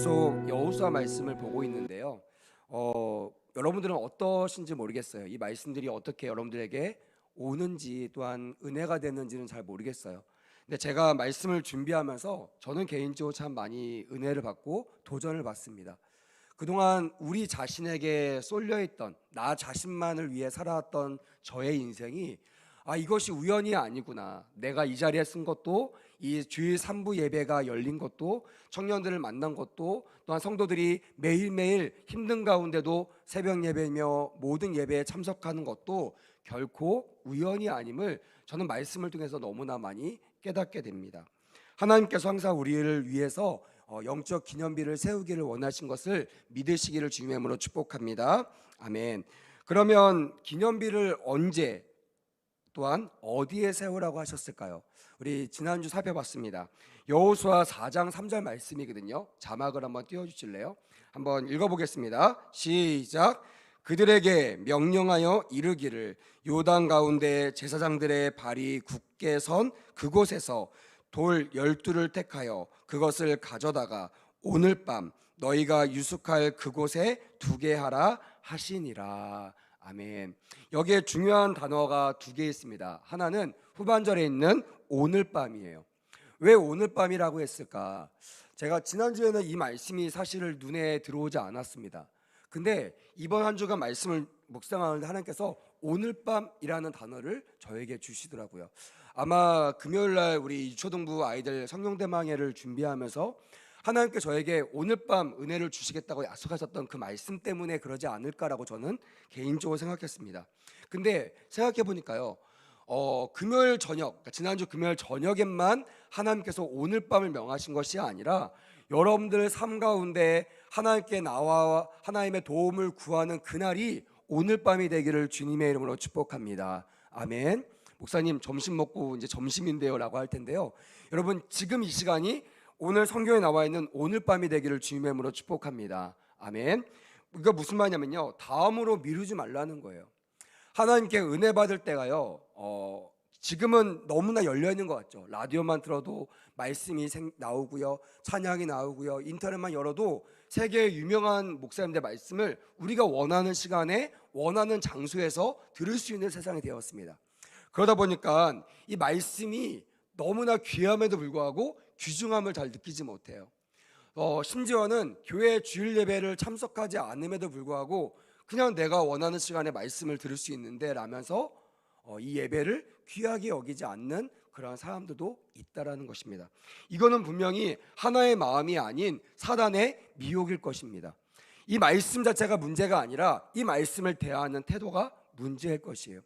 계속 여호수아 말씀을 보고 있는데요. 여러분들은 어떠신지 모르겠어요. 이 말씀들이 어떻게 여러분들에게 오는지 또한 은혜가 되는지는 잘 모르겠어요. 근데 제가 말씀을 준비하면서 저는 개인적으로 참 많이 은혜를 받고 도전을 받습니다. 그동안 우리 자신에게 쏠려있던 나 자신만을 위해 살아왔던 저의 인생이 이것이 우연이 아니구나. 내가 이 자리에 쓴 것도 이 주일 3부 예배가 열린 것도 청년들을 만난 것도 또한 성도들이 매일매일 힘든 가운데도 새벽 예배며 모든 예배에 참석하는 것도 결코 우연이 아님을 저는 말씀을 통해서 너무나 많이 깨닫게 됩니다. 하나님께서 항상 우리를 위해서 영적 기념비를 세우기를 원하신 것을 믿으시기를 주님의 이름으로 축복합니다. 아멘. 그러면 기념비를 언제 또한 어디에 세우라고 하셨을까요? 우리 지난주 살펴봤습니다. 여호수아 4장 3절 말씀이거든요. 자막을 한번 띄워주실래요? 한번 읽어보겠습니다. 시작. 그들에게 명령하여 이르기를 요단 가운데 제사장들의 발이 굳게 선 그곳에서 돌 12를 택하여 그것을 가져다가 오늘 밤 너희가 유숙할 그곳에 두게 하라 하시니라. 아멘. 여기에 중요한 단어가 두 개 있습니다. 하나는 후반절에 있는 오늘 밤이에요. 왜 오늘 밤이라고 했을까? 제가 지난주에는 이 말씀이 사실 눈에 들어오지 않았습니다. 근데 이번 한 주간 말씀을 묵상하는데 하나님께서 오늘 밤이라는 단어를 저에게 주시더라고요. 아마 금요일날 우리 유초등부 아이들 성령대망회를 준비하면서 하나님께 저에게 오늘 밤 은혜를 주시겠다고 약속하셨던 그 말씀 때문에 그러지 않을까라고 저는 개인적으로 생각했습니다. 근데 생각해 보니까요, 금요일 저녁, 그러니까 지난주 금요일 저녁에만 하나님께서 오늘 밤을 명하신 것이 아니라 여러분들 삶 가운데 하나님께 나와 하나님의 도움을 구하는 그날이 오늘 밤이 되기를 주님의 이름으로 축복합니다. 아멘. 목사님 점심 먹고 이제 점심인데요 라고 할 텐데요, 여러분 지금 이 시간이 오늘 성경에 나와 있는 오늘 밤이 되기를 주님의 이름으로 축복합니다. 아멘. 이거 무슨 말이냐면요, 다음으로 미루지 말라는 거예요. 하나님께 은혜 받을 때가요, 지금은 너무나 열려있는 것 같죠. 라디오만 들어도 말씀이 나오고요, 찬양이 나오고요, 인터넷만 열어도 세계의 유명한 목사님들의 말씀을 우리가 원하는 시간에 원하는 장소에서 들을 수 있는 세상이 되었습니다. 그러다 보니까 이 말씀이 너무나 귀함에도 불구하고 귀중함을 잘 느끼지 못해요. 심지어는 교회 주일 예배를 참석하지 않음에도 불구하고 그냥 내가 원하는 시간에 말씀을 들을 수 있는데 라면서 이 예배를 귀하게 여기지 않는 그러한 사람들도 있다라는 것입니다. 이거는 분명히 하나의 마음이 아닌 사단의 미혹일 것입니다. 이 말씀 자체가 문제가 아니라 이 말씀을 대하는 태도가 문제일 것이에요.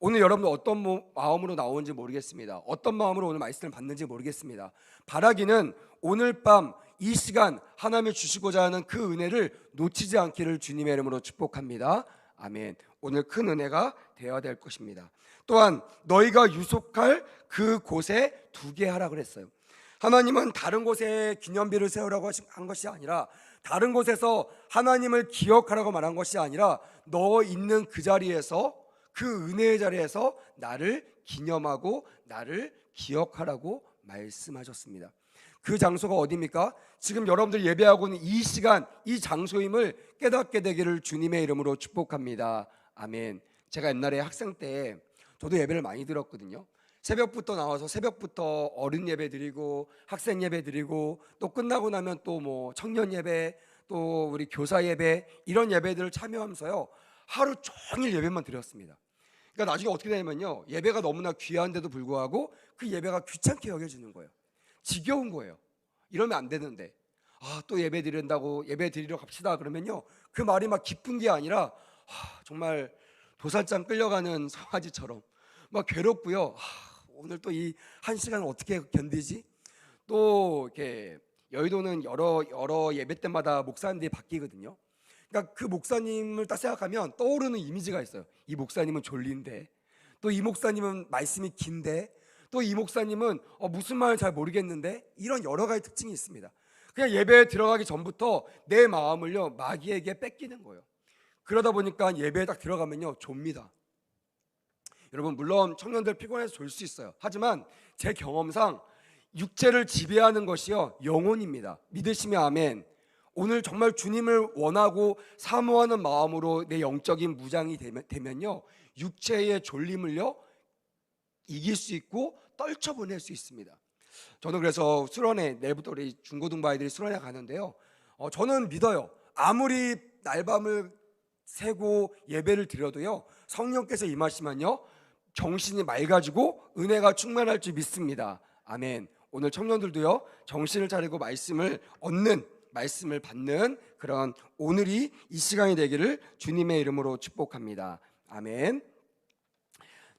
오늘 여러분들 어떤 마음으로 나오는지 모르겠습니다. 어떤 마음으로 오늘 말씀을 받는지 모르겠습니다. 바라기는 오늘 밤 이 시간 하나님이 주시고자 하는 그 은혜를 놓치지 않기를 주님의 이름으로 축복합니다. 아멘. 오늘 큰 은혜가 되어야 될 것입니다. 또한 너희가 유속할 그 곳에 두게 하라 그랬어요. 하나님은 다른 곳에 기념비를 세우라고 한 것이 아니라, 다른 곳에서 하나님을 기억하라고 말한 것이 아니라, 너 있는 그 자리에서, 그 은혜의 자리에서 나를 기념하고 나를 기억하라고 말씀하셨습니다. 그 장소가 어디입니까? 지금 여러분들 예배하고 있는 이 시간, 이 장소임을 깨닫게 되기를 주님의 이름으로 축복합니다. 아멘. 제가 옛날에 학생 때 저도 예배를 많이 들었거든요. 새벽부터 나와서 새벽부터 어른 예배 드리고 학생 예배 드리고, 또 끝나고 나면 또 뭐 청년 예배, 또 우리 교사 예배, 이런 예배들을 참여하면서요, 하루 종일 예배만 드렸습니다. 그러니까 나중에 어떻게 되냐면요, 예배가 너무나 귀한데도 불구하고 그 예배가 귀찮게 여겨지는 거예요. 지겨운 거예요. 이러면 안 되는데, 또 예배 드린다고 예배 드리러 갑시다 그러면요, 그 말이 막 기쁜 게 아니라 정말 도살장 끌려가는 송아지처럼 막 괴롭고요. 오늘 또 이 한 시간을 어떻게 견디지? 또 이렇게 여의도는 여러 예배 때마다 목사님들이 바뀌거든요. 그러니까 그 목사님을 딱 생각하면 떠오르는 이미지가 있어요. 이 목사님은 졸린데, 또 이 목사님은 말씀이 긴데, 또 이 목사님은 무슨 말을 잘 모르겠는데, 이런 여러 가지 특징이 있습니다. 그냥 예배에 들어가기 전부터 내 마음을요 마귀에게 뺏기는 거예요. 그러다 보니까 예배에 딱 들어가면요 좁니다. 여러분, 물론 청년들 피곤해서 졸 수 있어요. 하지만 제 경험상 육체를 지배하는 것이요 영혼입니다. 믿으시면 아멘. 오늘 정말 주님을 원하고 사모하는 마음으로 내 영적인 무장이 되면요, 육체의 졸림을요 이길 수 있고 떨쳐보낼 수 있습니다. 저는 그래서 수련회, 내일부터 우리 중고등부 아이들이 수련회 가는데요, 저는 믿어요. 아무리 날밤을 새고 예배를 드려도요, 성령께서 임하시면요 정신이 맑아지고 은혜가 충만할 줄 믿습니다. 아멘. 오늘 청년들도요 정신을 차리고 말씀을 얻는, 말씀을 받는 그런 오늘이 이 시간이 되기를 주님의 이름으로 축복합니다. 아멘.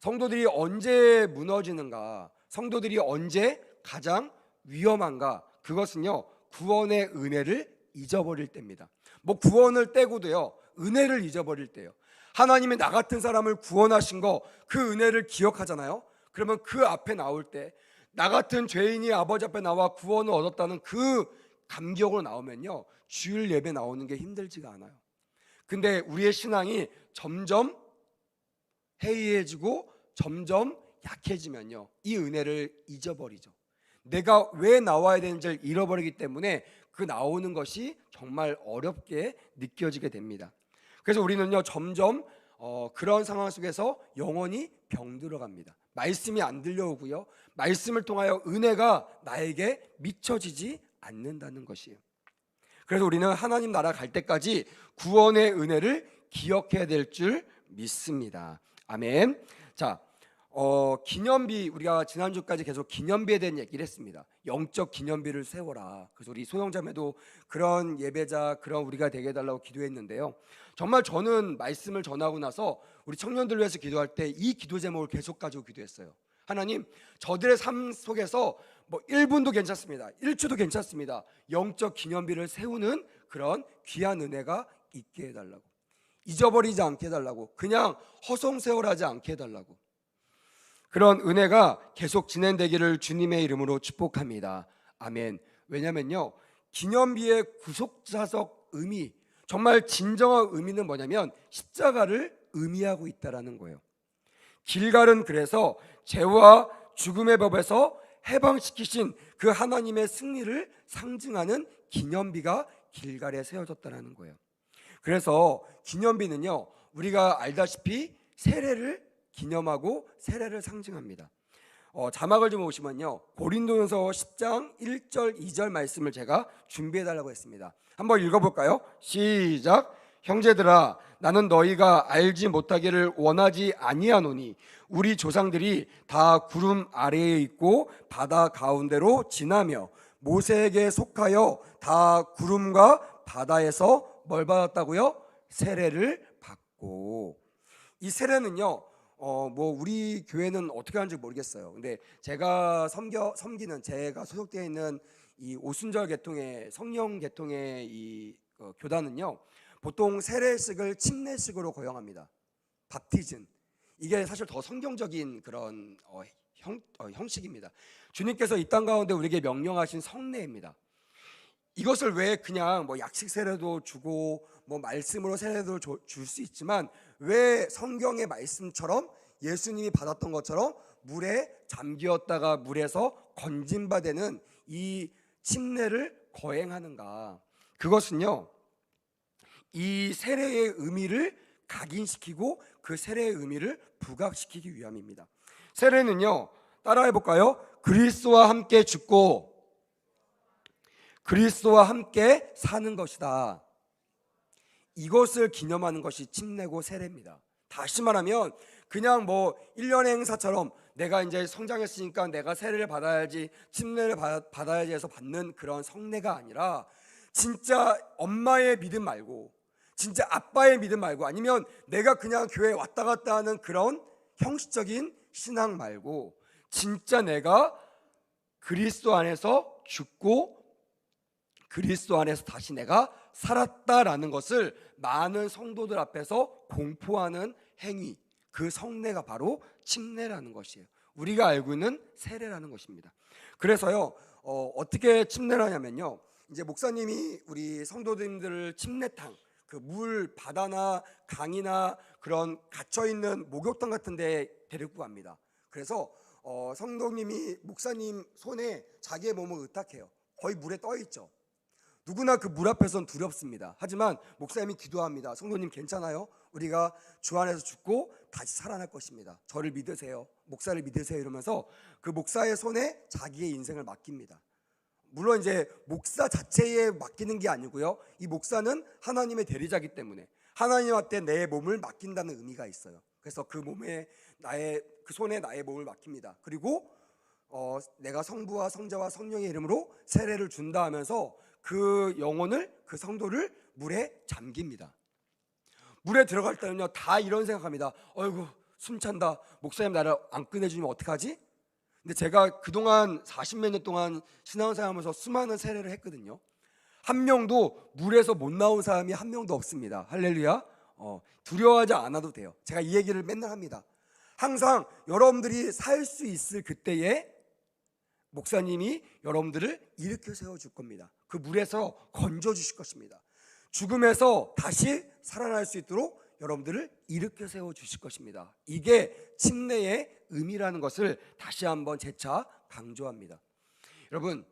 성도들이 언제 무너지는가, 성도들이 언제 가장 위험한가, 그것은요 구원의 은혜를 잊어버릴 때입니다. 뭐 구원을 떼고도요 은혜를 잊어버릴 때요. 하나님이 나 같은 사람을 구원하신 거, 그 은혜를 기억하잖아요. 그러면 그 앞에 나올 때 나 같은 죄인이 아버지 앞에 나와 구원을 얻었다는 그 감격으로 나오면요 주일 예배 나오는 게 힘들지가 않아요. 근데 우리의 신앙이 점점 해이해지고 점점 약해지면요 이 은혜를 잊어버리죠. 내가 왜 나와야 되는지를 잃어버리기 때문에 그 나오는 것이 정말 어렵게 느껴지게 됩니다. 그래서 우리는요 점점 그런 상황 속에서 영혼이 병들어갑니다. 말씀이 안 들려오고요, 말씀을 통하여 은혜가 나에게 미쳐지지 않는다는 것이에요. 그래서 우리는 하나님 나라 갈 때까지 구원의 은혜를 기억해야 될 줄 믿습니다. 아멘. 자, 기념비, 우리가 지난주까지 계속 기념비에 대한 얘기를 했습니다. 영적 기념비를 세워라. 그래서 우리 소영자매도 그런 예배자, 그런 우리가 되게 해달라고 기도했는데요, 정말 저는 말씀을 전하고 나서 우리 청년들 위해서 기도할 때 이 기도 제목을 계속 가지고 기도했어요. 하나님, 저들의 삶 속에서 뭐 1분도 괜찮습니다, 1초도 괜찮습니다, 영적 기념비를 세우는 그런 귀한 은혜가 있게 해달라고, 잊어버리지 않게 해달라고, 그냥 허송세월하지 않게 해달라고, 그런 은혜가 계속 진행되기를 주님의 이름으로 축복합니다. 아멘. 왜냐면요 기념비의 구속사적 의미, 정말 진정한 의미는 뭐냐면 십자가를 의미하고 있다라는 거예요. 길갈은 그래서 죄와 죽음의 법에서 해방시키신 그 하나님의 승리를 상징하는 기념비가 길갈에 세워졌다는 거예요. 그래서 기념비는요 우리가 알다시피 세례를 기념하고 세례를 상징합니다. 자막을 좀 보시면요 고린도전서 10장 1절 2절 말씀을 제가 준비해달라고 했습니다. 한번 읽어볼까요? 시작. 형제들아, 나는 너희가 알지 못하기를 원하지 아니하노니 우리 조상들이 다 구름 아래에 있고 바다 가운데로 지나며 모세에게 속하여 다 구름과 바다에서 뭘 받았다고요? 세례를 받고. 이 세례는요 뭐 우리 교회는 어떻게 하는지 모르겠어요. 근데 제가 섬기는, 제가 소속되어 있는 이 오순절 계통의 성령 계통의 이 교단은요 보통 세례식을 침례식으로 거용합니다. 밥티즘, 이게 사실 더 성경적인 그런 형식입니다. 주님께서 이 땅 가운데 우리에게 명령하신 성례입니다. 이것을 왜 그냥 뭐 약식 세례도 주고 뭐 말씀으로 세례도 줄 수 있지만 왜 성경의 말씀처럼 예수님이 받았던 것처럼 물에 잠기었다가 물에서 건진 바 되는 이 침례를 거행하는가? 그것은요 이 세례의 의미를 각인시키고 그 세례의 의미를 부각시키기 위함입니다. 세례는요 따라해 볼까요? 그리스도와 함께 죽고 그리스도와 함께 사는 것이다. 이것을 기념하는 것이 침례고 세례입니다. 다시 말하면 그냥 뭐 1년의 행사처럼 내가 이제 성장했으니까 내가 세례를 받아야지, 침례를 받아야지 해서 받는 그런 성례가 아니라 진짜 엄마의 믿음 말고, 진짜 아빠의 믿음 말고, 아니면 내가 그냥 교회에 왔다 갔다 하는 그런 형식적인 신앙 말고 진짜 내가 그리스도 안에서 죽고 그리스도 안에서 다시 내가 살았다라는 것을 많은 성도들 앞에서 공포하는 행위, 그 성례가 바로 침례라는 것이에요. 우리가 알고 있는 세례라는 것입니다. 그래서요 어떻게 침례를 하냐면요, 이제 목사님이 우리 성도님들을 침례탕, 그 물 바다나 강이나 그런 갇혀있는 목욕탕 같은 데 데리고 갑니다. 그래서 성도님이 목사님 손에 자기의 몸을 의탁해요. 거의 물에 떠 있죠. 누구나 그 물 앞에선 두렵습니다. 하지만 목사님이 기도합니다. 성도님 괜찮아요? 우리가 주 안에서 죽고 다시 살아날 것입니다. 저를 믿으세요. 목사를 믿으세요. 이러면서 그 목사의 손에 자기의 인생을 맡깁니다. 물론 이제 목사 자체에 맡기는 게 아니고요. 이 목사는 하나님의 대리자이기 때문에 하나님한테 내 몸을 맡긴다는 의미가 있어요. 그래서 그 몸에 그 손에 나의 몸을 맡깁니다. 그리고 내가 성부와 성자와 성령의 이름으로 세례를 준다 하면서 그 영혼을, 그 성도를 물에 잠깁니다. 물에 들어갈 때는요 다 이런 생각합니다. 어이구 숨찬다. 목사님 나를 안 꺼내주면 어떡하지? 근데 제가 그동안 40몇 년 동안 신앙생활하면서 수많은 세례를 했거든요. 한 명도 물에서 못 나온 사람이 한 명도 없습니다. 할렐루야. 두려워하지 않아도 돼요. 제가 이 얘기를 맨날 합니다. 항상 여러분들이 살 수 있을 그때에 목사님이 여러분들을 일으켜 세워줄 겁니다. 그 물에서 건져주실 것입니다. 죽음에서 다시 살아날 수 있도록 여러분들을 일으켜 세워주실 것입니다. 이게 침례의 의미라는 것을 다시 한번 재차 강조합니다. 여러분,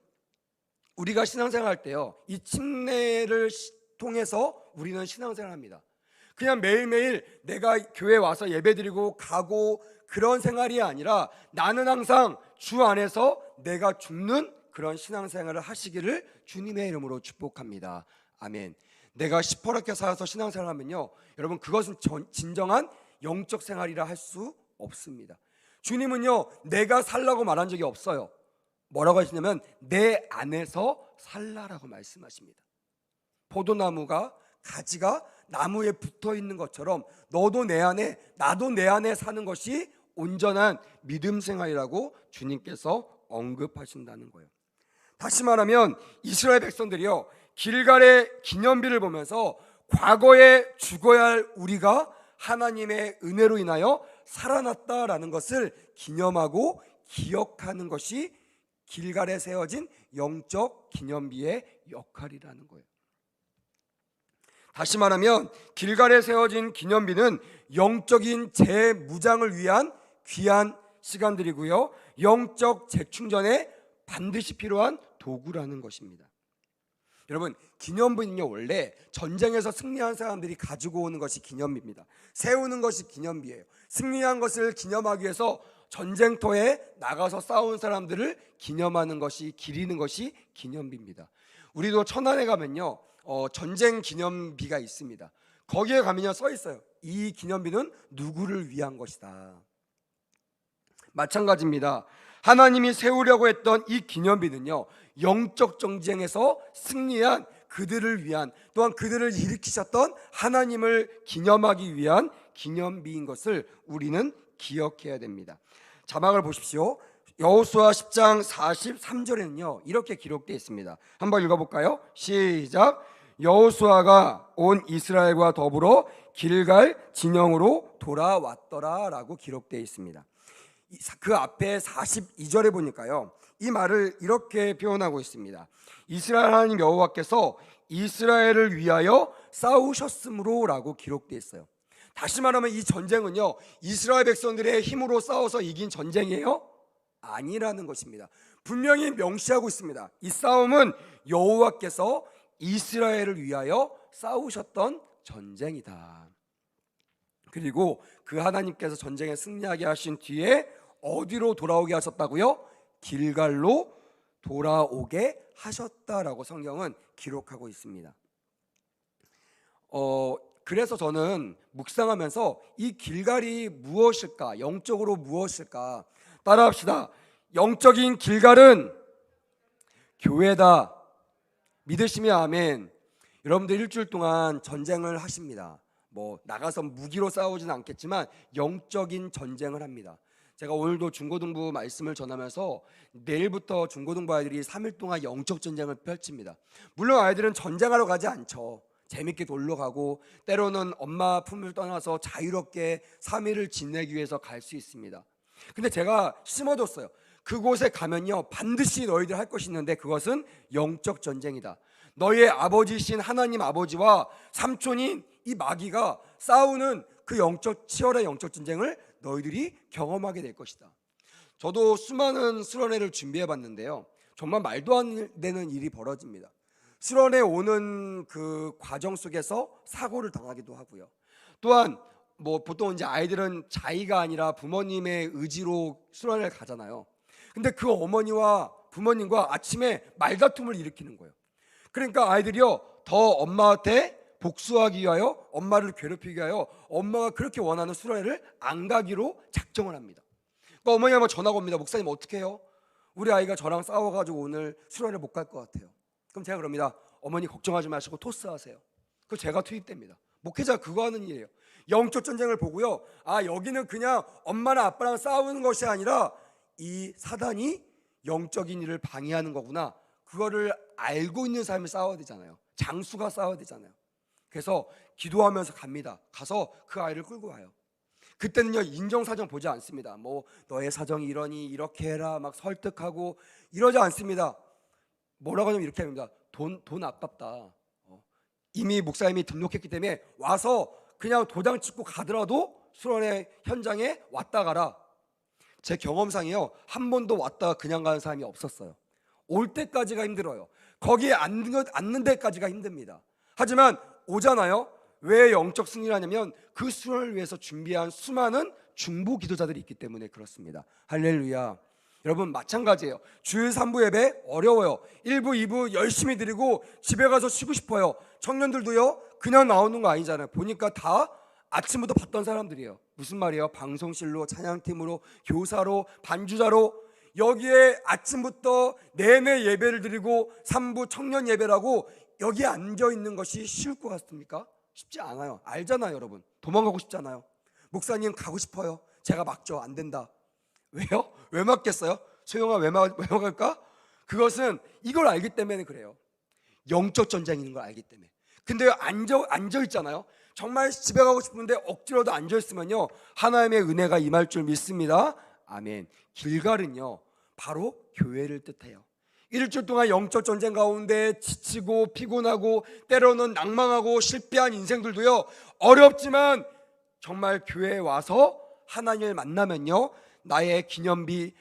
우리가 신앙생활 할 때요, 이 침례를 통해서 우리는 신앙생활 합니다. 그냥 매일매일 내가 교회 와서 예배드리고 가고 그런 생활이 아니라 나는 항상 주 안에서 내가 죽는 그런 신앙생활을 하시기를 주님의 이름으로 축복합니다. 아멘. 내가 시퍼렇게 살아서 신앙생활을 하면요, 여러분 그것은 진정한 영적 생활이라 할 수 없습니다. 주님은요 내가 살라고 말한 적이 없어요. 뭐라고 하시냐면 내 안에서 살라라고 말씀하십니다. 포도나무가 가지가 나무에 붙어 있는 것처럼 너도 내 안에, 나도 내 안에 사는 것이 온전한 믿음 생활이라고 주님께서 언급하신다는 거예요. 다시 말하면 이스라엘 백성들이요 길갈의 기념비를 보면서 과거에 죽어야 할 우리가 하나님의 은혜로 인하여 살아났다라는 것을 기념하고 기억하는 것이 길갈에 세워진 영적 기념비의 역할이라는 거예요. 다시 말하면 길갈에 세워진 기념비는 영적인 재무장을 위한 귀한 시간들이고요, 영적 재충전에 반드시 필요한 도구라는 것입니다. 여러분, 기념비는요 원래 전쟁에서 승리한 사람들이 가지고 오는 것이 기념비입니다. 세우는 것이 기념비예요. 승리한 것을 기념하기 위해서 전쟁터에 나가서 싸운 사람들을 기념하는 것이, 기리는 것이 기념비입니다. 우리도 천안에 가면요 전쟁 기념비가 있습니다. 거기에 가면요 써 있어요. 이 기념비는 누구를 위한 것이다. 마찬가지입니다. 하나님이 세우려고 했던 이 기념비는요 영적 전쟁에서 승리한 그들을 위한, 또한 그들을 일으키셨던 하나님을 기념하기 위한 기념비인 것을 우리는 기억해야 됩니다. 자막을 보십시오. 여호수아 10장 43절에는요 이렇게 기록되어 있습니다. 한번 읽어볼까요? 시작. 여호수아가 온 이스라엘과 더불어 길갈 진영으로 돌아왔더라 라고 기록되어 있습니다. 그 앞에 42절에 보니까요 이 말을 이렇게 표현하고 있습니다. 이스라엘 하나님 여호와께서 이스라엘을 위하여 싸우셨으므로 라고 기록되어 있어요. 다시 말하면 이 전쟁은요 이스라엘 백성들의 힘으로 싸워서 이긴 전쟁이에요? 아니라는 것입니다. 분명히 명시하고 있습니다. 이 싸움은 여호와께서 이스라엘을 위하여 싸우셨던 전쟁이다. 그리고 그 하나님께서 전쟁에 승리하게 하신 뒤에 어디로 돌아오게 하셨다고요? 길갈로 돌아오게 하셨다라고 성경은 기록하고 있습니다. 그래서 저는 묵상하면서 이 길갈이 무엇일까? 영적으로 무엇일까? 따라합시다. 영적인 길갈은 교회다. 믿으시면 아멘. 여러분들 일주일 동안 전쟁을 하십니다. 나가서 무기로 싸우지는 않겠지만 영적인 전쟁을 합니다. 제가 오늘도 중고등부 말씀을 전하면서 내일부터 중고등부 아이들이 3일 동안 영적 전쟁을 펼칩니다. 물론 아이들은 전쟁하러 가지 않죠. 재밌게 놀러 가고 때로는 엄마 품을 떠나서 자유롭게 3일을 지내기 위해서 갈 수 있습니다. 근데 제가 심어뒀어요. 그곳에 가면요 반드시 너희들 할 것이 있는데 그것은 영적 전쟁이다. 너희의 아버지신 하나님 아버지와 삼촌인 이 마귀가 싸우는 그 치열한 영적 전쟁을 너희들이 경험하게 될 것이다. 저도 수많은 수련회를 준비해 봤는데요 정말 말도 안 되는 일이 벌어집니다. 수련회 오는 그 과정 속에서 사고를 당하기도 하고요. 또한 뭐 보통 이제 아이들은 자의가 아니라 부모님의 의지로 수련회를 가잖아요. 근데 그 어머니와 부모님과 아침에 말다툼을 일으키는 거예요. 그러니까 아이들이요 더 엄마한테 복수하기 위하여, 엄마를 괴롭히기 위하여 엄마가 그렇게 원하는 수련회를 안 가기로 작정을 합니다. 그러니까 어머니가 전화가 옵니다. 목사님 어떻게 해요? 우리 아이가 저랑 싸워가지고 오늘 수련회 못 갈 것 같아요. 그럼 제가 그럽니다. 어머니 걱정하지 마시고 토스하세요. 그럼 제가 투입됩니다. 목회자가 그거 하는 일이에요. 영적 전쟁을 보고요, 아 여기는 그냥 엄마나 아빠랑 싸우는 것이 아니라 이 사단이 영적인 일을 방해하는 거구나, 그거를 알고 있는 사람이 싸워야 되잖아요. 장수가 싸워야 되잖아요. 그래서 기도하면서 갑니다. 가서 그 아이를 끌고 와요. 그때는요 인정사정 보지 않습니다. 뭐 너의 사정이 이러니 이렇게 해라 막 설득하고 이러지 않습니다. 뭐라고 하냐면 이렇게 합니다. 돈 아깝다. 이미 목사님이 등록했기 때문에 와서 그냥 도장 찍고 가더라도 수련회 현장에 왔다 가라. 제 경험상이요 한 번도 왔다가 그냥 가는 사람이 없었어요. 올 때까지가 힘들어요. 거기에 앉는 데까지가 힘듭니다. 하지만 오잖아요. 왜 영적 승리를 하냐면 그 수련을 위해서 준비한 수많은 중보 기도자들이 있기 때문에 그렇습니다. 할렐루야. 여러분 마찬가지예요. 주일 3부 예배 어려워요. 1부 2부 열심히 드리고 집에 가서 쉬고 싶어요. 청년들도요 그냥 나오는 거 아니잖아요. 보니까 다 아침부터 봤던 사람들이에요. 무슨 말이에요? 방송실로, 찬양팀으로, 교사로, 반주자로 여기에 아침부터 내내 예배를 드리고 3부 청년 예배라고 여기에 앉아있는 것이 쉬울 것 같습니까? 쉽지 않아요. 알잖아요 여러분. 도망가고 싶잖아요. 목사님 가고 싶어요. 제가 막죠. 안 된다. 왜요? 왜 막겠어요? 소영아 왜 막을까? 그것은 이걸 알기 때문에 그래요. 영적 전쟁인 걸 알기 때문에. 근데 앉아 있잖아요. 정말 집에 가고 싶은데 억지로도 앉아 있으면요 하나님의 은혜가 임할 줄 믿습니다. 아멘. 길갈은요 바로 교회를 뜻해요. 일주일 동안 영적 전쟁 가운데 지치고 피곤하고 때로는 낭망하고 실패한 인생들도요 어렵지만 정말 교회에 와서 하나님을 만나면요 나의 기념비,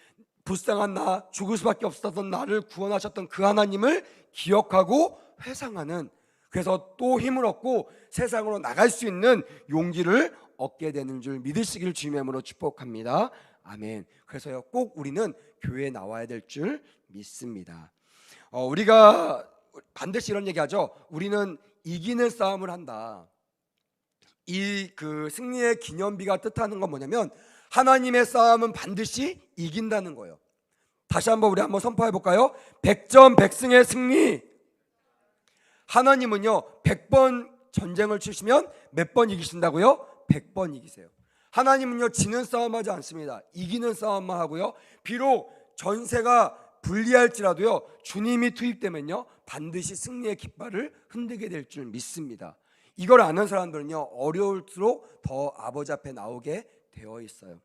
불쌍한 나, 죽을 수밖에 없었던 나를 구원하셨던 그 하나님을 기억하고 회상하는, 그래서 또 힘을 얻고 세상으로 나갈 수 있는 용기를 얻게 되는 줄 믿으시길 주님의 이름으로 축복합니다. 아멘. 그래서요 꼭 우리는 교회에 나와야 될 줄 믿습니다. 우리가 반드시 이런 얘기하죠. 우리는 이기는 싸움을 한다. 이 그 승리의 기념비가 뜻하는 건 뭐냐면 하나님의 싸움은 반드시 이긴다는 거예요. 다시 한번 우리 한번 선포해 볼까요? 100전 100승의 승리. 하나님은요 100번 전쟁을 치시면 몇 번 이기신다고요? 100번 이기세요. 하나님은요 지는 싸움하지 않습니다. 이기는 싸움만 하고요. 비록 전세가 불리할지라도요 주님이 투입되면요 반드시 승리의 깃발을 흔들게 될 줄 믿습니다. 이걸 아는 사람들은요 어려울수록 더 아버지 앞에 나오게 되어 있어요.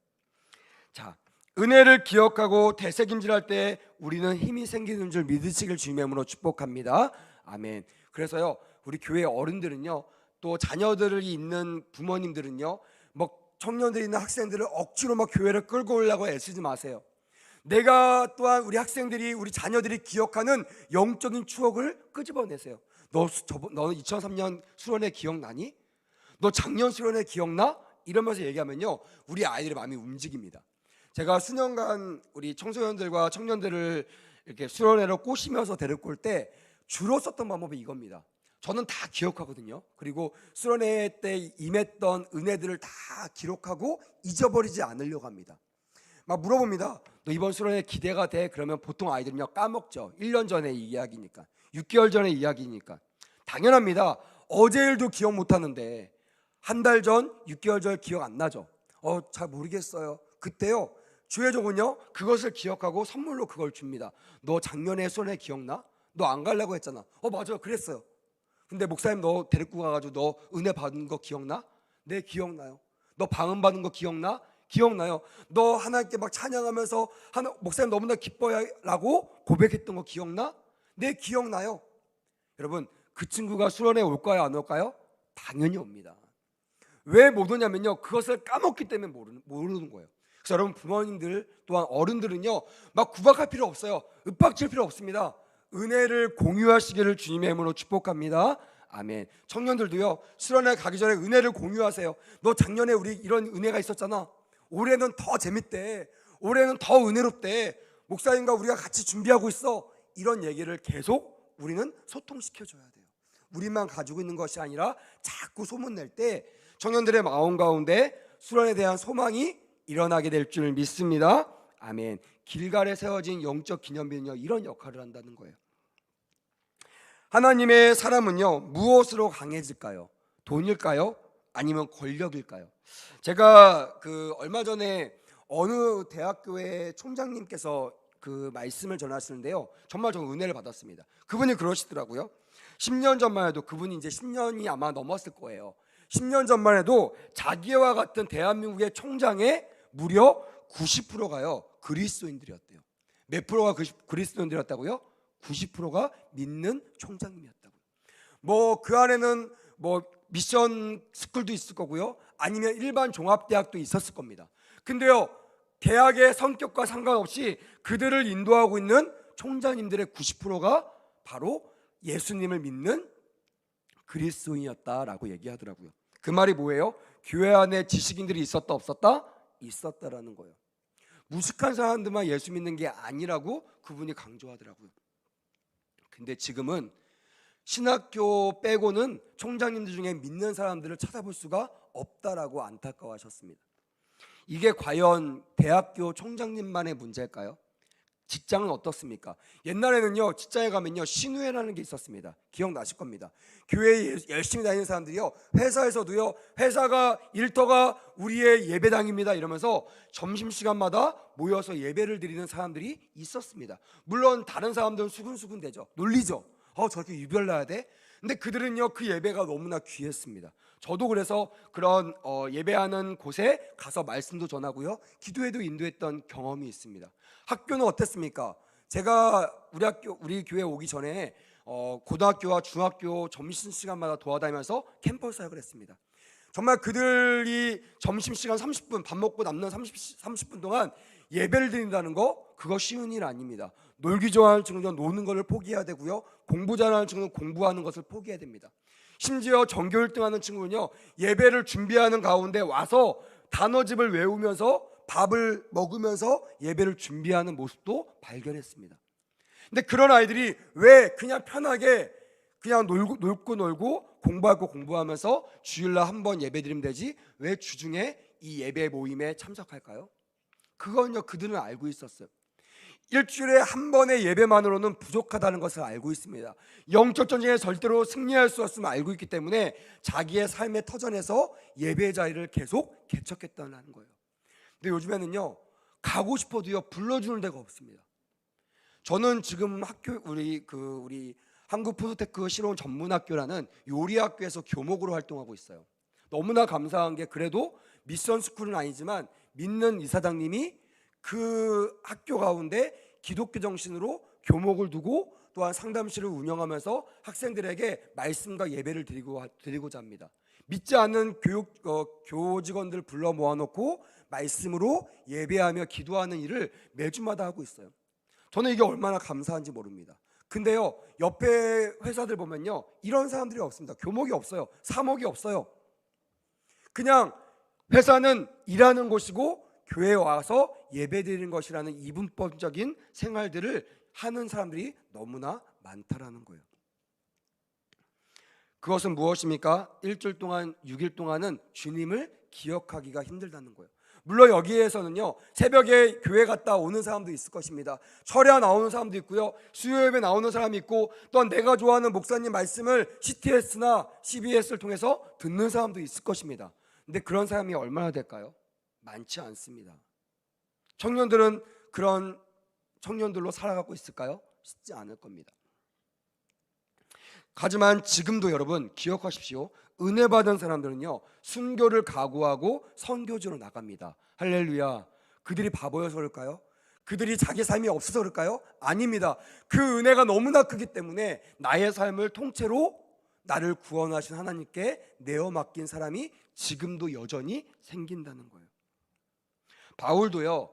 자, 은혜를 기억하고 되새김질할 때 우리는 힘이 생기는 줄 믿으시길 주님의 이름으로 축복합니다. 아멘. 그래서요 우리 교회 어른들은요 또 자녀들이 있는 부모님들은요 뭐 청년들이 있는 학생들을 억지로 막 교회를 끌고 오려고 애쓰지 마세요. 내가 또한 우리 학생들이 우리 자녀들이 기억하는 영적인 추억을 끄집어내세요. 너 2003년 수련회 기억나니? 너 작년 수련회 기억나? 이러면서 얘기하면요 우리 아이들의 마음이 움직입니다. 제가 수년간 우리 청소년들과 청년들을 이렇게 수련회로 꼬시면서 데리고 올 때 주로 썼던 방법이 이겁니다. 저는 다 기억하거든요. 그리고 수련회 때 임했던 은혜들을 다 기록하고 잊어버리지 않으려고 합니다. 막 물어봅니다. 너 이번 수련회 기대가 돼? 그러면 보통 아이들은요 까먹죠. 1년 전의 이야기니까, 6개월 전의 이야기니까. 당연합니다. 어제 일도 기억 못하는데 한 달 전, 6개월 전 기억 안 나죠. 잘 모르겠어요. 그때요 주회종은요 그것을 기억하고 선물로 그걸 줍니다. 너 작년에 수련회 기억나? 너 안 가려고 했잖아. 맞아요 그랬어요. 근데 목사님 너 데리고 가가지고 너 은혜 받은 거 기억나? 네 기억나요. 너 방언 받은 거 기억나? 기억나요. 너 하나님께 막 찬양하면서 목사님 너무나 기뻐요 라고 고백했던 거 기억나? 네 기억나요. 여러분 그 친구가 수련회 올까요 안 올까요? 당연히 옵니다. 왜 못 오냐면요 그것을 까먹기 때문에 모르는 거예요. 그래서 여러분 부모님들 또한 어른들은요 막 구박할 필요 없어요. 윽박질 필요 없습니다. 은혜를 공유하시기를 주님의 이름으로 축복합니다. 아멘. 청년들도요, 수련회 가기 전에 은혜를 공유하세요. 너 작년에 우리 이런 은혜가 있었잖아. 올해는 더 재밌대. 올해는 더 은혜롭대. 목사님과 우리가 같이 준비하고 있어. 이런 얘기를 계속 우리는 소통시켜줘야 돼요. 우리만 가지고 있는 것이 아니라 자꾸 소문낼 때 청년들의 마음 가운데 수련에 대한 소망이 일어나게 될 줄 믿습니다. 아멘. 길갈에 세워진 영적 기념비는요, 이런 역할을 한다는 거예요. 하나님의 사람은요, 무엇으로 강해질까요? 돈일까요? 아니면 권력일까요? 제가 얼마 전에 어느 대학교의 총장님께서 그 말씀을 전하시는데요, 정말 저 은혜를 받았습니다. 그분이 그러시더라고요. 10년 전만 해도, 그분이 이제 10년이 아마 넘었을 거예요. 10년 전만 해도 자기와 같은 대한민국의 총장의 무려 90%가요 그리스도인들이었대요. 몇 프로가 그리스도인들이었다고요? 90%가 믿는 총장님이었다고요. 뭐 그 안에는 뭐 미션 스쿨도 있을 거고요, 아니면 일반 종합대학도 있었을 겁니다. 근데요, 대학의 성격과 상관없이 그들을 인도하고 있는 총장님들의 90%가 바로 예수님을 믿는 그리스도인이었다라고 얘기하더라고요. 그 말이 뭐예요? 교회 안에 지식인들이 있었다 없었다? 있었다라는 거예요. 무식한 사람들만 예수 믿는 게 아니라고 그분이 강조하더라고요. 근데 지금은 신학교 빼고는 총장님들 중에 믿는 사람들을 찾아볼 수가 없다라고 안타까워하셨습니다. 이게 과연 대학교 총장님만의 문제일까요? 직장은 어떻습니까? 옛날에는요, 직장에 가면요, 신우회라는 게 있었습니다. 기억나실 겁니다. 교회에 열심히 다니는 사람들이요, 회사에서도요, 회사가 일터가 우리의 예배당입니다 이러면서 점심시간마다 모여서 예배를 드리는 사람들이 있었습니다. 물론 다른 사람들은 수근수근 대죠. 놀리죠. 저렇게 유별나야 돼? 근데 그들은요, 그 예배가 너무나 귀했습니다. 저도 그래서 그런 예배하는 곳에 가서 말씀도 전하고요, 기도회도 인도했던 경험이 있습니다. 학교는 어땠습니까? 제가 우리 교회 오기 전에 고등학교와 중학교 점심시간마다 도와다니면서 캠퍼스 사역을 했습니다. 정말 그들이 점심시간 30분, 밥 먹고 남는 30분 동안 예배를 드린다는 거, 그거 쉬운 일 아닙니다. 놀기 좋아하는 친구는 노는 것을 포기해야 되고요, 공부 잘하는 친구는 공부하는 것을 포기해야 됩니다. 심지어 전교 1등하는 친구는요, 예배를 준비하는 가운데 와서 단어집을 외우면서 밥을 먹으면서 예배를 준비하는 모습도 발견했습니다. 근데 그런 아이들이 왜 그냥 편하게 그냥 놀고 공부하면서 주일날 한 번 예배 드리면 되지, 왜 주중에 이 예배 모임에 참석할까요? 그건요, 그들은 알고 있었어요. 일주일에 한 번의 예배만으로는 부족하다는 것을 알고 있습니다. 영적 전쟁에 절대로 승리할 수 없음을 알고 있기 때문에 자기의 삶의 터전에서 예배 자리를 계속 개척했다는 거예요. 근데 요즘에는요, 가고 싶어도요, 불러주는 데가 없습니다. 저는 지금 우리 한국푸드테크 실온 전문학교라는 요리학교에서 교목으로 활동하고 있어요. 너무나 감사한 게, 그래도 미션 스쿨은 아니지만 믿는 이사장님이 그 학교 가운데 기독교 정신으로 교목을 두고 또한 상담실을 운영하면서 학생들에게 말씀과 예배를 드리고자 합니다. 믿지 않는 교직원들 불러 모아놓고 말씀으로 예배하며 기도하는 일을 매주마다 하고 있어요. 저는 이게 얼마나 감사한지 모릅니다. 근데요, 옆에 회사들 보면요, 이런 사람들이 없습니다. 교목이 없어요. 사목이 없어요. 그냥 회사는 일하는 곳이고 교회에 와서 예배드리는 것이라는 이분법적인 생활들을 하는 사람들이 너무나 많다라는 거예요. 그것은 무엇입니까? 일주일 동안 6일 동안은 주님을 기억하기가 힘들다는 거예요. 물론 여기에서는요, 새벽에 교회 갔다 오는 사람도 있을 것입니다. 철야 나오는 사람도 있고요, 수요예배 나오는 사람이 있고, 또한 내가 좋아하는 목사님 말씀을 CTS나 CBS를 통해서 듣는 사람도 있을 것입니다. 근데 그런 사람이 얼마나 될까요? 많지 않습니다. 청년들은 그런 청년들로 살아가고 있을까요? 쉽지 않을 겁니다. 하지만 지금도 여러분 기억하십시오. 은혜 받은 사람들은요, 순교를 각오하고 선교지로 나갑니다. 할렐루야. 그들이 바보여서 그럴까요? 그들이 자기 삶이 없어서 그럴까요? 아닙니다. 그 은혜가 너무나 크기 때문에 나의 삶을 통째로 나를 구원하신 하나님께 내어 맡긴 사람이 지금도 여전히 생긴다는 거예요. 바울도요,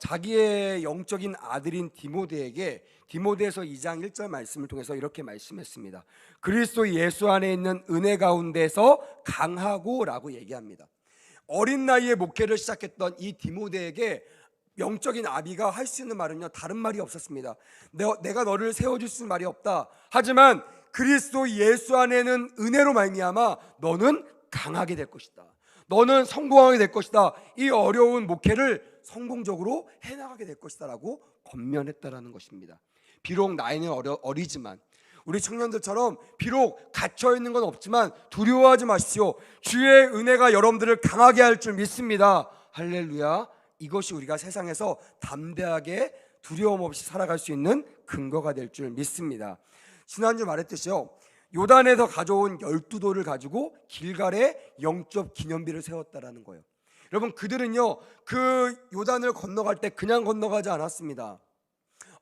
자기의 영적인 아들인 디모데에게 디모데서 2장 1절 말씀을 통해서 이렇게 말씀했습니다. 그리스도 예수 안에 있는 은혜 가운데서 강하고라고 얘기합니다. 어린 나이에 목회를 시작했던 이 디모데에게 영적인 아비가 할 수 있는 말은요, 다른 말이 없었습니다. 내가 너를 세워줄 수 있는 말이 없다. 하지만 그리스도 예수 안에는 은혜로 말미암아 너는 강하게 될 것이다. 너는 성공하게 될 것이다. 이 어려운 목회를 성공적으로 해나가게 될 것이다 라고 권면했다라는 것입니다. 비록 나이는 어리지만, 우리 청년들처럼 비록 갇혀있는 건 없지만 두려워하지 마십시오. 주의 은혜가 여러분들을 강하게 할 줄 믿습니다. 할렐루야. 이것이 우리가 세상에서 담대하게 두려움 없이 살아갈 수 있는 근거가 될 줄 믿습니다. 지난주 말했듯이요, 요단에서 가져온 12돌을 가지고 길갈에 영적 기념비를 세웠다라는 거예요. 여러분, 그들은요 그 요단을 건너갈 때 그냥 건너가지 않았습니다.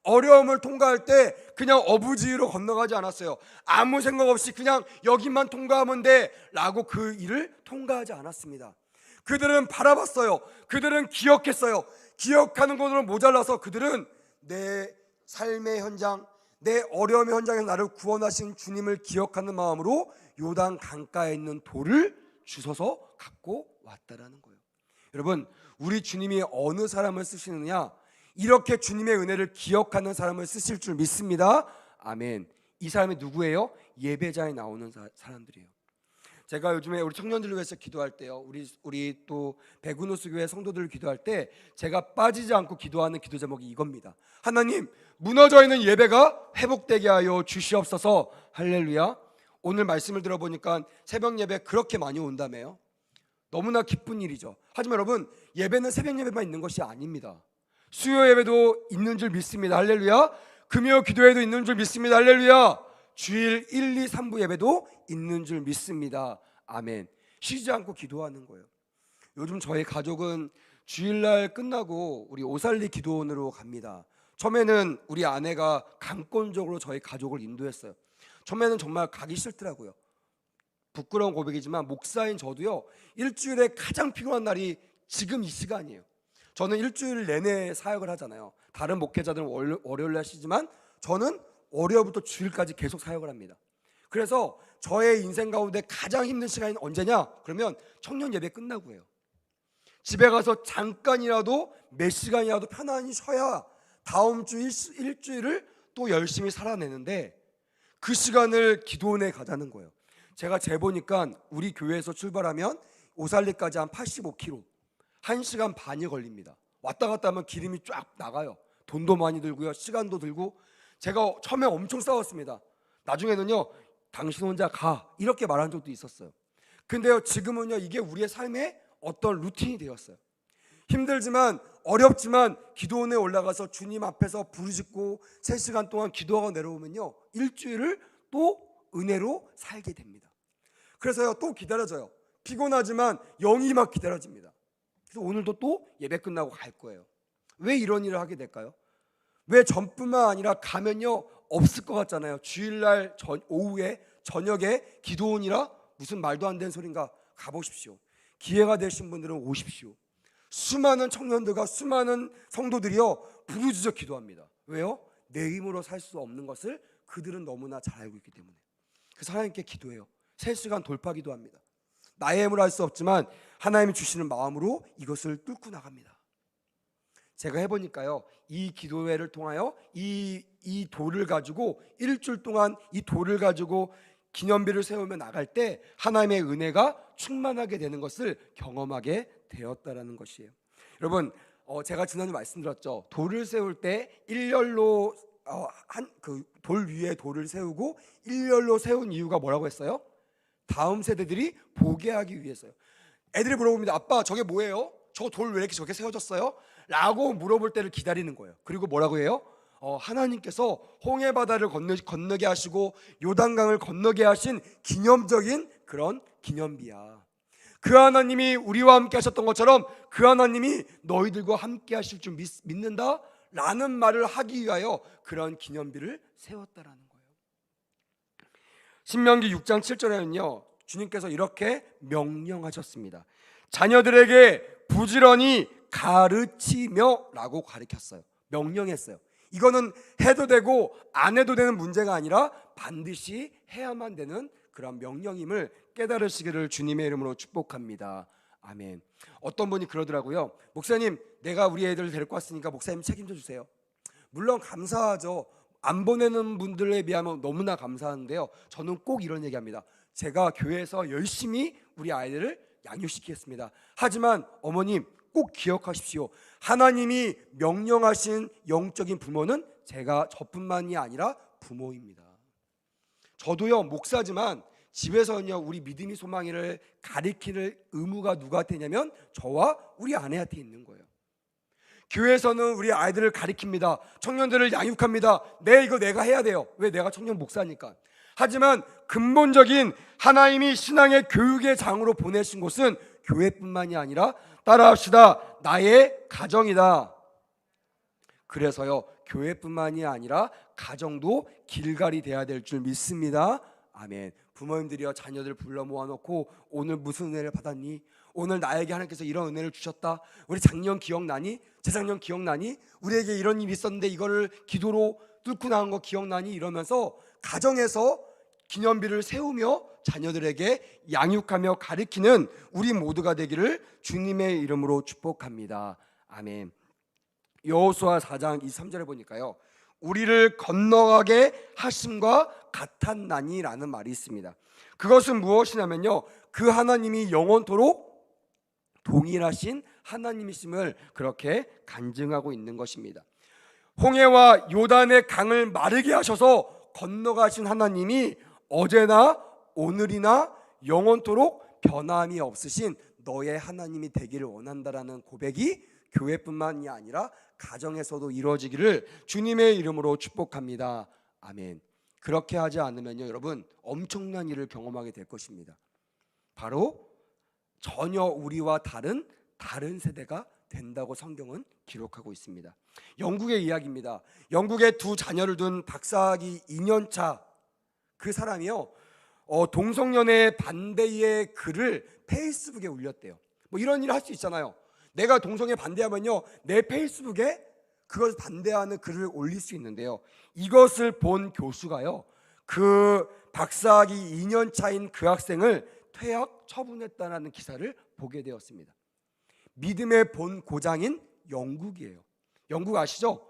어려움을 통과할 때 그냥 어부지리로 건너가지 않았어요. 아무 생각 없이 그냥 여기만 통과하면 돼 라고 그 일을 통과하지 않았습니다. 그들은 바라봤어요. 그들은 기억했어요. 기억하는 것으로 모자라서 그들은 내 삶의 현장, 내 어려움의 현장에서 나를 구원하신 주님을 기억하는 마음으로 요단 강가에 있는 돌을 주워서 갖고 왔다라는 거예요. 여러분, 우리 주님이 어느 사람을 쓰시느냐, 이렇게 주님의 은혜를 기억하는 사람을 쓰실 줄 믿습니다. 아멘. 이 사람이 누구예요? 예배자에 나오는 사람들이에요. 제가 요즘에 우리 청년들을 위해서 기도할 때요, 우리 또 백운호수 교회 성도들을 기도할 때 제가 빠지지 않고 기도하는 기도 제목이 이겁니다. 하나님, 무너져 있는 예배가 회복되게 하여 주시옵소서. 할렐루야. 오늘 말씀을 들어보니까 새벽 예배 그렇게 많이 온다며요. 너무나 기쁜 일이죠. 하지만 여러분, 예배는 새벽 예배만 있는 것이 아닙니다. 수요 예배도 있는 줄 믿습니다. 할렐루야. 금요 기도회도 있는 줄 믿습니다. 할렐루야. 주일 1, 2, 3부 예배도 있는 줄 믿습니다. 아멘. 쉬지 않고 기도하는 거예요. 요즘 저희 가족은 주일날 끝나고 우리 오살리 기도원으로 갑니다. 처음에는 우리 아내가 강권적으로 저희 가족을 인도했어요. 처음에는 정말 가기 싫더라고요. 부끄러운 고백이지만 목사인 저도요, 일주일에 가장 피곤한 날이 지금 이 시간이에요. 저는 일주일 내내 사역을 하잖아요. 다른 목회자들은 월요일에 하시지만 저는 월요일부터 주일까지 계속 사역을 합니다. 그래서 저의 인생 가운데 가장 힘든 시간이 언제냐? 그러면 청년 예배 끝나고 해요. 집에 가서 잠깐이라도 몇 시간이라도 편안히 쉬어야 다음 주 일주일을 또 열심히 살아내는데, 그 시간을 기도원에 가자는 거예요. 제가 재보니까 우리 교회에서 출발하면 오살리까지 한 85km, 1시간 반이 걸립니다. 왔다 갔다 하면 기름이 쫙 나가요. 돈도 많이 들고요, 시간도 들고. 제가 처음에 엄청 싸웠습니다. 나중에는요, 당신 혼자 가, 이렇게 말한 적도 있었어요. 근데요, 지금은요, 이게 우리의 삶의 어떤 루틴이 되었어요. 힘들지만 어렵지만 기도원에 올라가서 주님 앞에서 부르짖고 3시간 동안 기도하고 내려오면요, 일주일을 또 은혜로 살게 됩니다. 그래서요, 또 기다려져요. 피곤하지만 영이 막 기다려집니다. 그래서 오늘도 또 예배 끝나고 갈 거예요. 왜 이런 일을 하게 될까요? 왜 전뿐만 아니라 가면요, 없을 것 같잖아요. 주일날 오후에 저녁에 기도원이라 무슨 말도 안 되는 소린가. 가보십시오. 기회가 되신 분들은 오십시오. 수많은 청년들과 수많은 성도들이요, 부르짖어 기도합니다. 왜요? 내 힘으로 살 수 없는 것을 그들은 너무나 잘 알고 있기 때문에. 그래서 하나님께 기도해요. 3시간 돌파 기도합니다. 나의 힘으로 할 수 없지만 하나님이 주시는 마음으로 이것을 뚫고 나갑니다. 제가 해보니까요, 이 기도회를 통하여 이 돌을 가지고 일주일 동안 이 돌을 가지고 기념비를 세우며 나갈 때 하나님의 은혜가 충만하게 되는 것을 경험하게 되었다라는 것이에요. 여러분, 제가 지난주 말씀드렸죠. 돌을 세울 때 일렬로 돌 위에 돌을 세우고 일렬로 세운 이유가 뭐라고 했어요? 다음 세대들이 보게 하기 위해서요. 애들이 물어봅니다. 아빠, 저게 뭐예요? 저 돌 왜 이렇게 저게 세워졌어요? 라고 물어볼 때를 기다리는 거예요. 그리고 뭐라고 해요? 하나님께서 홍해 바다를 건너게 하시고 요단강을 건너게 하신 기념적인 그런 기념비야. 그 하나님이 우리와 함께 하셨던 것처럼 그 하나님이 너희들과 함께 하실 줄 믿는다 라는 말을 하기 위하여 그런 기념비를 세웠다라는 거예요. 신명기 6장 7절에는요, 주님께서 이렇게 명령하셨습니다. 자녀들에게 부지런히 가르치며라고 가르쳤어요. 명령했어요. 이거는 해도 되고 안 해도 되는 문제가 아니라 반드시 해야만 되는 그런 명령임을 깨달으시기를 주님의 이름으로 축복합니다. 아멘. 어떤 분이 그러더라고요. 목사님, 내가 우리 애들 데리고 왔으니까 목사님 책임져 주세요. 물론 감사하죠. 안 보내는 분들에 비하면 너무나 감사한데요, 저는 꼭 이런 얘기합니다. 제가 교회에서 열심히 우리 아이들을 양육시키겠습니다. 하지만 어머님, 꼭 기억하십시오. 하나님이 명령하신 영적인 부모는 저뿐만이 아니라 부모입니다. 저도요, 목사지만 집에서는요, 우리 믿음이 소망이를 가리키는 의무가 누구한테 있냐면 저와 우리 아내한테 있는 거예요. 교회에서는 우리 아이들을 가리킵니다. 청년들을 양육합니다. 이거 내가 해야 돼요. 왜? 내가 청년 목사니까. 하지만 근본적인 하나님이 신앙의 교육의 장으로 보내신 곳은 교회뿐만이 아니라, 따라합시다, 나의 가정이다. 그래서요, 교회뿐만이 아니라 가정도 길갈이 돼야 될 줄 믿습니다. 아멘. 부모님들이여 자녀들 불러 모아놓고 오늘 무슨 은혜를 받았니? 오늘 나에게 하나님께서 이런 은혜를 주셨다. 우리 작년 기억나니? 재작년 기억나니? 우리에게 이런 일이 있었는데 이거를 기도로 뚫고 나온 거 기억나니? 이러면서 가정에서 기념비를 세우며 자녀들에게 양육하며 가르치는 우리 모두가 되기를 주님의 이름으로 축복합니다. 아멘. 여호수아 4장 23절에 보니까요, 우리를 건너가게 하심과 같았나니라는 말이 있습니다. 그것은 무엇이냐면요, 그 하나님이 영원토록 동일하신 하나님이심을 그렇게 간증하고 있는 것입니다. 홍해와 요단의 강을 마르게 하셔서 건너가신 하나님이 어제나 오늘이나 영원토록 변함이 없으신 너의 하나님이 되기를 원한다라는 고백이 교회뿐만이 아니라 가정에서도 이루어지기를 주님의 이름으로 축복합니다. 아멘. 그렇게 하지 않으면요, 여러분, 엄청난 일을 경험하게 될 것입니다. 바로 전혀 우리와 다른 세대가 된다고 성경은 기록하고 있습니다. 영국의 이야기입니다. 영국의 두 자녀를 둔 박사학위 2년차 그 사람이요, 동성연애 반대의 글을 페이스북에 올렸대요. 뭐 이런 일을 할 수 있잖아요. 내가 동성애 반대하면요, 내 페이스북에 그것을 반대하는 글을 올릴 수 있는데요, 이것을 본 교수가요, 그 박사학위 2년 차인 그 학생을 퇴학 처분했다는 기사를 보게 되었습니다. 믿음의 본 고장인 영국이에요. 영국 아시죠?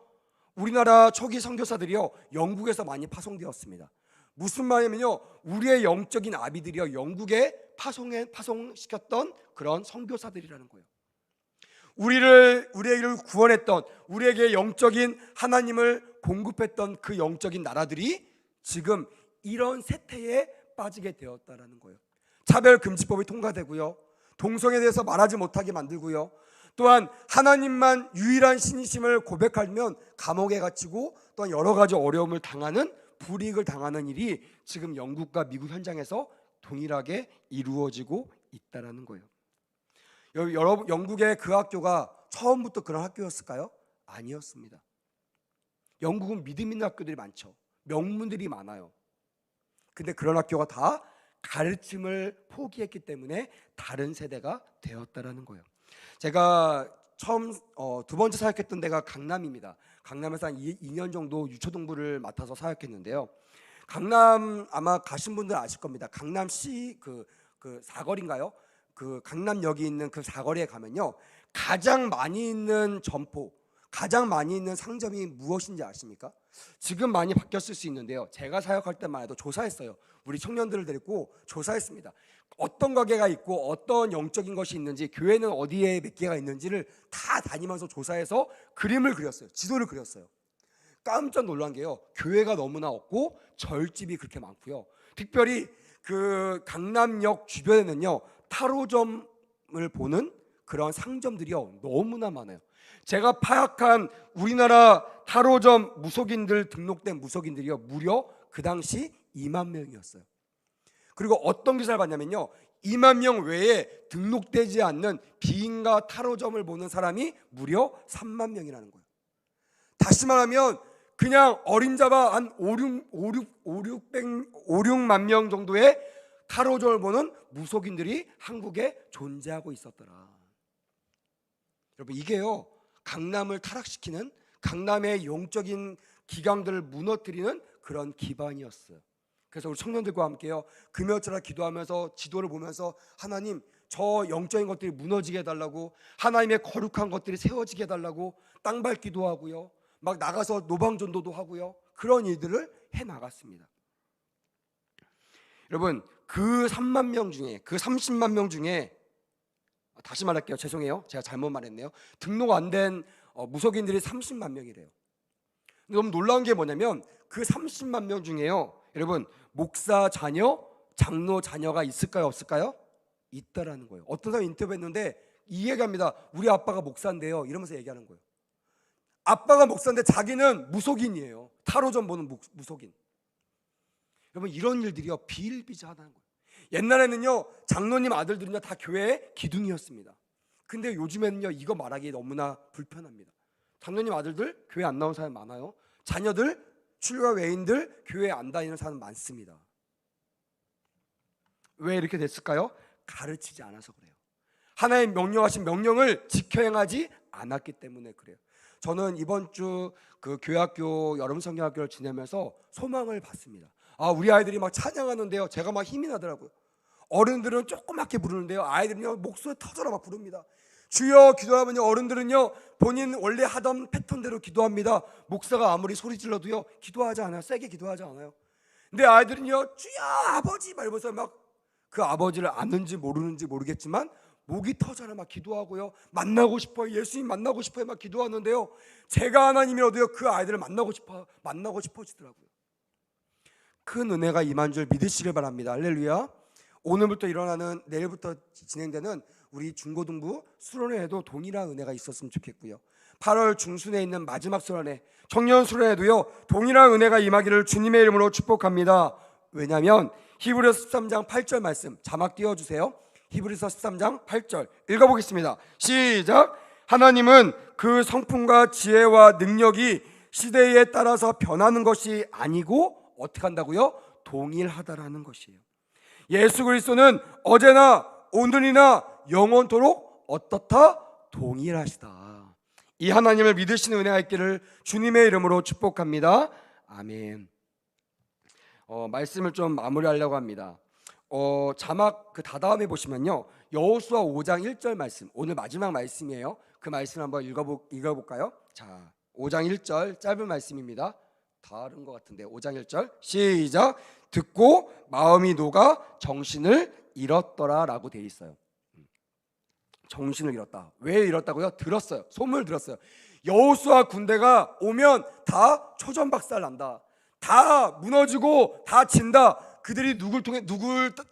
우리나라 초기 선교사들이요, 영국에서 많이 파송되었습니다. 무슨 말이냐면요, 우리의 영적인 아비들이요, 영국에 파송시켰던 그런 선교사들이라는 거예요. 우리를 구원했던, 우리에게 영적인 하나님을 공급했던 그 영적인 나라들이 지금 이런 세태에 빠지게 되었다라는 거예요. 차별금지법이 통과되고요, 동성애에 대해서 말하지 못하게 만들고요, 또한 하나님만 유일한 신이심을 고백하면 감옥에 갇히고 또한 여러 가지 어려움을 당하는, 불이익을 당하는 일이 지금 영국과 미국 현장에서 동일하게 이루어지고 있다라는 거예요. 여러분, 영국의 그 학교가 처음부터 그런 학교였을까요? 아니었습니다. 영국은 믿음 있는 학교들이 많죠. 명문들이 많아요. 근데 그런 학교가 다 가르침을 포기했기 때문에 다른 세대가 되었다라는 거예요. 제가 두 번째 사역했던 데가 강남입니다. 강남에서 한 2년 정도 유초동부를 맡아서 사역했는데요, 강남 아마 가신 분들 아실 겁니다. 강남시 그 사거리인가요? 그 강남역이 있는 그 사거리에 가면요, 가장 많이 있는 점포, 가장 많이 있는 상점이 무엇인지 아십니까? 지금 많이 바뀌었을 수 있는데요, 제가 사역할 때만 해도 조사했어요. 우리 청년들을 데리고 조사했습니다. 어떤 가게가 있고 어떤 영적인 것이 있는지, 교회는 어디에 몇 개가 있는지를 다 다니면서 조사해서 그림을 그렸어요. 지도를 그렸어요. 깜짝 놀란 게요, 교회가 너무나 없고 절집이 그렇게 많고요, 특별히 그 강남역 주변에는요, 타로점을 보는 그런 상점들이요, 너무나 많아요. 제가 파악한 우리나라 타로점 무속인들, 등록된 무속인들이요, 무려 그 당시 2만 명이었어요. 그리고 어떤 기사를 봤냐면요, 2만 명 외에 등록되지 않는 비인가 타로점을 보는 사람이 무려 3만 명이라는 거예요. 다시 말하면 그냥 어림잡아 한 6만 명 정도의 타로점을 보는 무속인들이 한국에 존재하고 있었더라. 여러분, 이게요 강남을 타락시키는, 강남의 영적인 기강들을 무너뜨리는 그런 기반이었어요. 그래서 우리 청년들과 함께요 금요일날 기도하면서 지도를 보면서 하나님, 저 영적인 것들이 무너지게 해달라고, 하나님의 거룩한 것들이 세워지게 해달라고 땅 밟기도 하고요, 막 나가서 노방전도도 하고요, 그런 일들을 해나갔습니다. 여러분, 그 3만 명 중에, 그 30만 명 중에, 다시 말할게요, 죄송해요, 제가 잘못 말했네요. 등록 안 된 무속인들이 30만 명이래요. 너무 놀라운 게 뭐냐면 그 30만 명 중에요, 여러분, 목사 자녀, 장로 자녀가 있을까요, 없을까요? 있다라는 거예요. 어떤 사람이 인터뷰했는데 이 얘기합니다. 우리 아빠가 목사인데요, 이러면서 얘기하는 거예요. 아빠가 목사인데 자기는 무속인이에요. 타로점 보는 무속인. 여러분, 이런 일들이요 비일비재하다는 거예요. 옛날에는요 장로님 아들들은요 다 교회의 기둥이었습니다. 근데 요즘에는요 이거 말하기 너무나 불편합니다. 장로님 아들들 교회 안 나온 사람 많아요. 자녀들, 출가 외인들 교회 안 다니는 사람 많습니다. 왜 이렇게 됐을까요? 가르치지 않아서 그래요. 하나님 명령하신 명령을 지켜 행하지 않았기 때문에 그래요. 저는 이번 주 그 교회학교 여름 성경학교를 지내면서 소망을 받습니다. 우리 아이들이 막 찬양하는데요, 제가 막 힘이 나더라고요. 어른들은 조그맣게 부르는데요, 아이들은요 목소리 터져라 막 부릅니다. 주여 기도하면요, 어른들은요 본인 원래 하던 패턴대로 기도합니다. 목사가 아무리 소리 질러도요 기도하지 않아요. 세게 기도하지 않아요. 근데 아이들은요 주여 아버지 말면서 막 그 아버지를 아는지 모르는지 모르겠지만 목이 터져라 막 기도하고요, 만나고 싶어요, 예수님 만나고 싶어요 막 기도하는데요, 제가 하나님이라도요 그 아이들을 만나고 싶어지더라고요. 큰 은혜가 임한 줄 믿으시길 바랍니다. 할렐루야. 오늘부터 일어나는, 내일부터 진행되는 우리 중고등부 수련회에도 동일한 은혜가 있었으면 좋겠고요, 8월 중순에 있는 마지막 수련회, 청년 수련회도요 동일한 은혜가 임하기를 주님의 이름으로 축복합니다. 왜냐하면 히브리서 13장 8절 말씀, 자막 띄워주세요. 히브리서 13장 8절 읽어보겠습니다. 시작. 하나님은 그 성품과 지혜와 능력이 시대에 따라서 변하는 것이 아니고 어떻게 한다고요? 동일하다라는 것이에요. 예수 그리스도는 어제나 오늘이나 영원토록 어떻다? 동일하시다. 이 하나님을 믿으시는 은혜가 있기를 주님의 이름으로 축복합니다. 아멘. 말씀을 좀 마무리하려고 합니다. 자막 그 다다음에 보시면요 여호수아 5장 1절 말씀, 오늘 마지막 말씀이에요. 그 말씀 한번 읽어볼까요? 자, 5장 1절 짧은 말씀입니다. 다른 것 같은데 5장 1절 시작. 듣고 마음이 녹아 정신을 잃었더라 라고 되어 있어요. 정신을 잃었다. 왜 잃었다고요? 들었어요. 소문을 들었어요. 여호수아 군대가 오면 다 초전박살 난다, 다 무너지고 다 진다. 그들이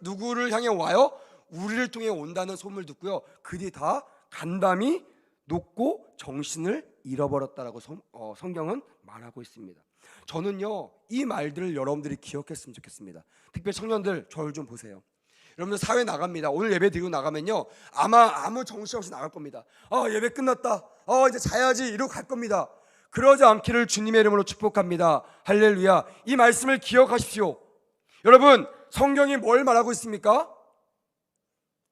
누구를 향해 와요? 우리를 통해 온다는 소문을 듣고요, 그들이 다 간담이 녹고 정신을 잃어버렸다라고 성경은 말하고 있습니다. 저는요 이 말들을 여러분들이 기억했으면 좋겠습니다. 특별히 청년들, 저를 좀 보세요. 여러분들 사회 나갑니다. 오늘 예배 드리고 나가면요 아마 아무 정신없이 나갈 겁니다. 예배 끝났다, 이제 자야지 이러고 갈 겁니다. 그러지 않기를 주님의 이름으로 축복합니다. 할렐루야. 이 말씀을 기억하십시오. 여러분, 성경이 뭘 말하고 있습니까?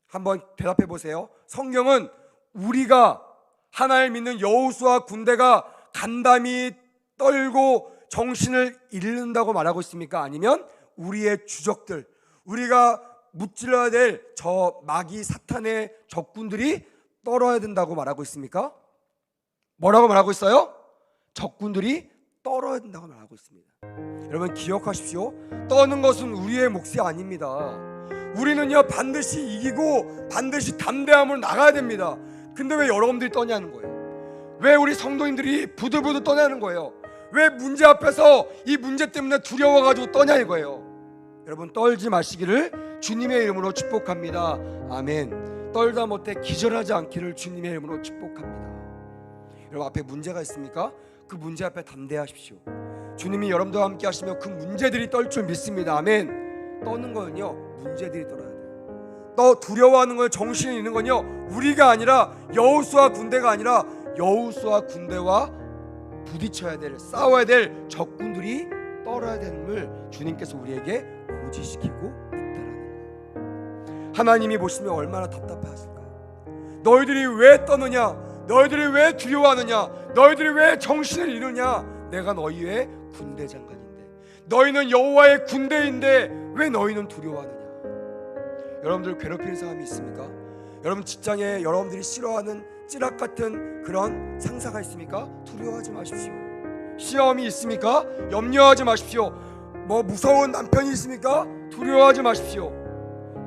한번 대답해 보세요. 성경은 우리가 하나님을 믿는 여호수아 군대가 간담이 떨고 정신을 잃는다고 말하고 있습니까? 아니면 우리의 주적들, 우리가 무찔러야 될 저 마귀 사탄의 적군들이 떨어야 된다고 말하고 있습니까? 뭐라고 말하고 있어요? 적군들이 떨어야 된다고 말하고 있습니다. 여러분 기억하십시오. 떠는 것은 우리의 몫이 아닙니다. 우리는요 반드시 이기고 반드시 담대함으로 나가야 됩니다. 근데 왜 여러분들이 떠냐는 거예요? 왜 우리 성도님들이 부들부들 떠냐는 거예요? 왜 문제 앞에서 이 문제 때문에 두려워가지고 떠냐 이거예요. 여러분 떨지 마시기를 주님의 이름으로 축복합니다. 아멘. 떨다 못해 기절하지 않기를 주님의 이름으로 축복합니다. 여러분 앞에 문제가 있습니까? 그 문제 앞에 담대하십시오. 주님이 여러분들과 함께 하시면 그 문제들이 떨 줄 믿습니다. 아멘. 떠는 거는요 문제들이 떨어야 돼요. 또 두려워하는 걸, 정신이 있는 건요 우리가 아니라 여호수아 군대가 아니라 여호수아 군대와 부딪혀야 될, 싸워야 될 적군들이 떨어야 되는 걸 주님께서 우리에게 고지시키고 있다라는 거예요. 하나님이 보시면 얼마나 답답하실까요? 너희들이 왜 떠느냐? 너희들이 왜 두려워하느냐? 너희들이 왜 정신을 잃느냐? 내가 너희의 군대 장관인데, 너희는 여호와의 군대인데 왜 너희는 두려워하느냐? 여러분들 괴롭히는 사람이 있습니까? 여러분 직장에 여러분들이 싫어하는 찌락 같은 그런 상사가 있습니까? 두려워하지 마십시오. 시험이 있습니까? 염려하지 마십시오. 뭐 무서운 남편이 있습니까? 두려워하지 마십시오.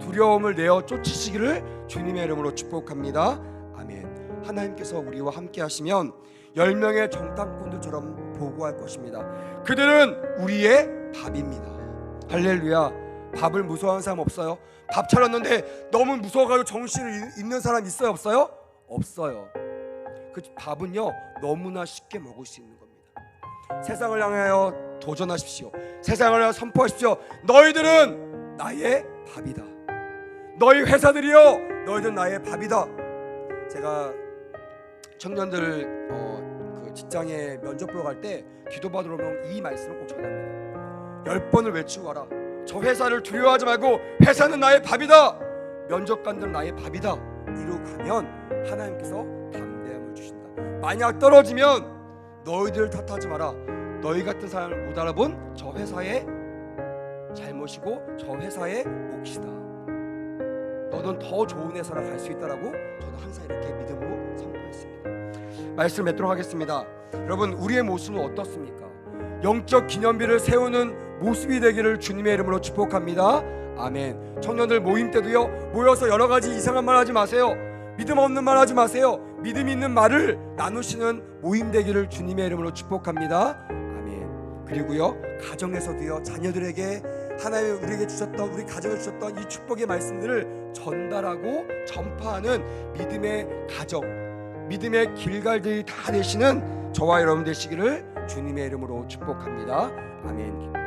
두려움을 내어 쫓으시기를 주님의 이름으로 축복합니다. 아멘. 하나님께서 우리와 함께 하시면 10명의 정탐꾼들처럼 보고할 것입니다. 그들은 우리의 밥입니다. 할렐루야. 밥을 무서워하는 사람 없어요? 밥 차렸는데 너무 무서워가지고 정신을 잃는 사람 있어요? 없어요? 없어요. 그 밥은요 너무나 쉽게 먹을 수 있는 겁니다. 세상을 향하여 도전하십시오. 세상을 향하여 선포하십시오. 너희들은 나의 밥이다. 너희 회사들이여, 너희들은 나의 밥이다. 제가 청년들 그 직장에 면접 보러 갈 때 기도 받으러 오면 이 말씀을 꼭 전합니다. 10번을 외치고 와라. 저 회사를 두려워하지 말고 회사는 나의 밥이다. 면접관들은 나의 밥이다. 이러고 가면 하나님께서 담대함을 주신다. 만약 떨어지면 너희들 탓하지 마라. 너희 같은 사람을 못 알아본 저 회사의 잘못이고 저 회사의 몫이다. 너는 더 좋은 회사로 갈 수 있다라고 저는 항상 이렇게 믿음으로 선포했습니다. 말씀을 맺도록 하겠습니다. 여러분, 우리의 모습은 어떻습니까? 영적 기념비를 세우는 모습이 되기를 주님의 이름으로 축복합니다. 아멘. 청년들 모임 때도요, 모여서 여러 가지 이상한 말 하지 마세요. 믿음 없는 말 하지 마세요. 믿음 있는 말을 나누시는 모임 되기를 주님의 이름으로 축복합니다. 아멘. 그리고요, 가정에서도요, 자녀들에게 하나님 우리에게 주셨던, 우리 가정에 주셨던 이 축복의 말씀들을 전달하고 전파하는 믿음의 가정, 믿음의 길갈들이 다 되시는 저와 여러분 되시기를 주님의 이름으로 축복합니다. 아멘.